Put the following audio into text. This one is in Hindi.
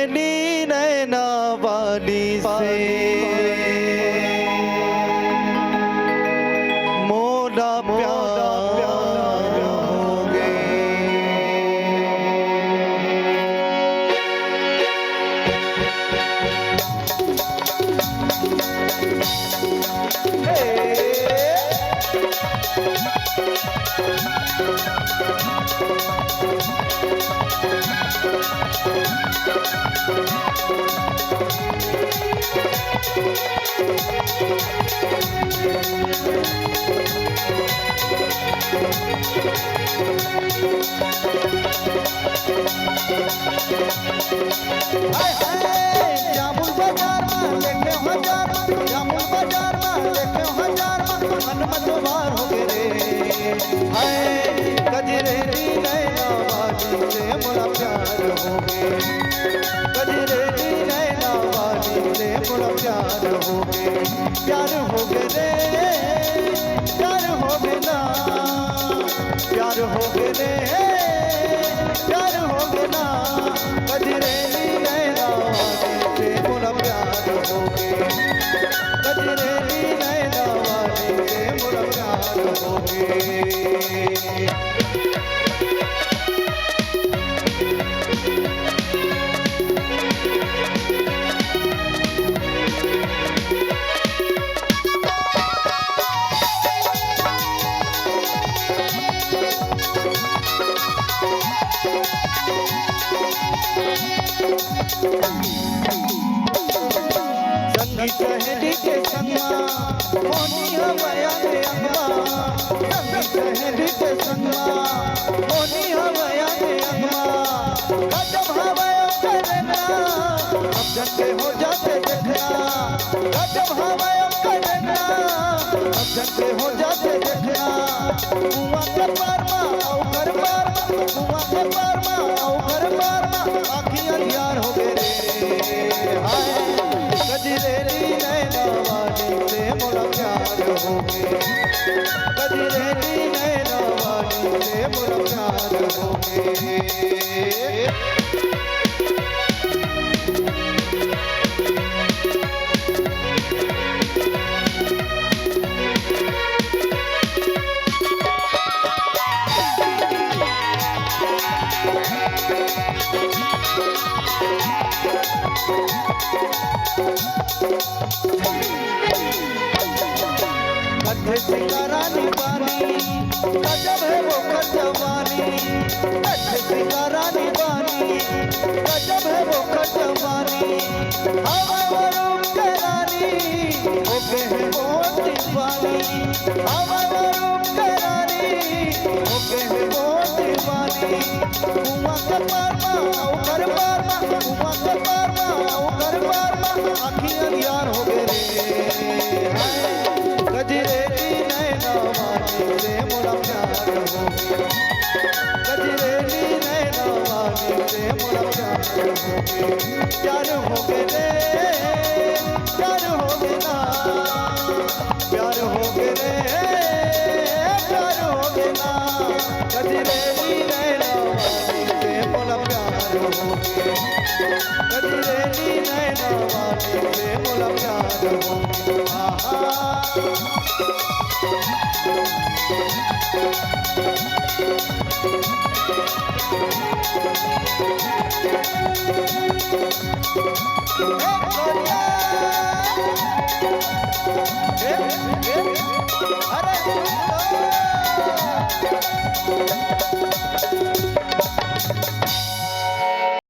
गजरेली नैना वाली से मोरा प्यार हो गए। जामुन बाजार में देखे हजार, जामुन बाजार में देखे हजार, मन मतवार हो गए रे। गजरेली नैना वाली से मोरा प्यार हो गए। गजरेली नैना वाली से मोरा प्यार हो गए। प्यार हो गए रे, प्यार हो गए ना, प्यार हो गए रे, प्यार हो गए ना। गजरेली नैना वाली से मोरा प्यार हो गए। गजरेली नैना वाली से मोरा प्यार हो गए। संगी सहेली के संगमा मोनी हवया के अंगमा, संगी सहेली के संगमा मोनी हवया के अंगमा। गजब हवया करना अब झंडे हो जाते देखना, गजब हवया करना अब झंडे हो जाते देखना। कुआं के पार में औ घर पार में, कुआं के पार में औ घर पार में, आँखी अंधियार हो गए रे। हाय गजरेली नैना वाली से मोरा प्यार हो गए। गजरेली नैना वाली से मोरा प्यार हो गए। कथे सिंगारानी बानी गजब है वो खजवानी, कथे सिंगारानी बानी गजब है वो खजवानी। हवा वरुण के रानी होके है वो दीवानी, हवा वरुण के रानी होके है वो दीवानी। कुआं के पार में औ घर पार में, कुआं के पार में औ घर पार में, आँखी अंधियार हो गए रे। गजरेली नैना वाली से मोरा प्यार हो गए। गजरेली नैना वाली से मोरा प्यार हो गए। प्यार हो गए रे, प्यार हो गए ना, प्यार हो गए रे, प्यार हो गए ना। गजरेली नैना वाली से मोरा प्यार हो गए। गजरेली नैना वाली से मोरा प्यार हो गए। आहा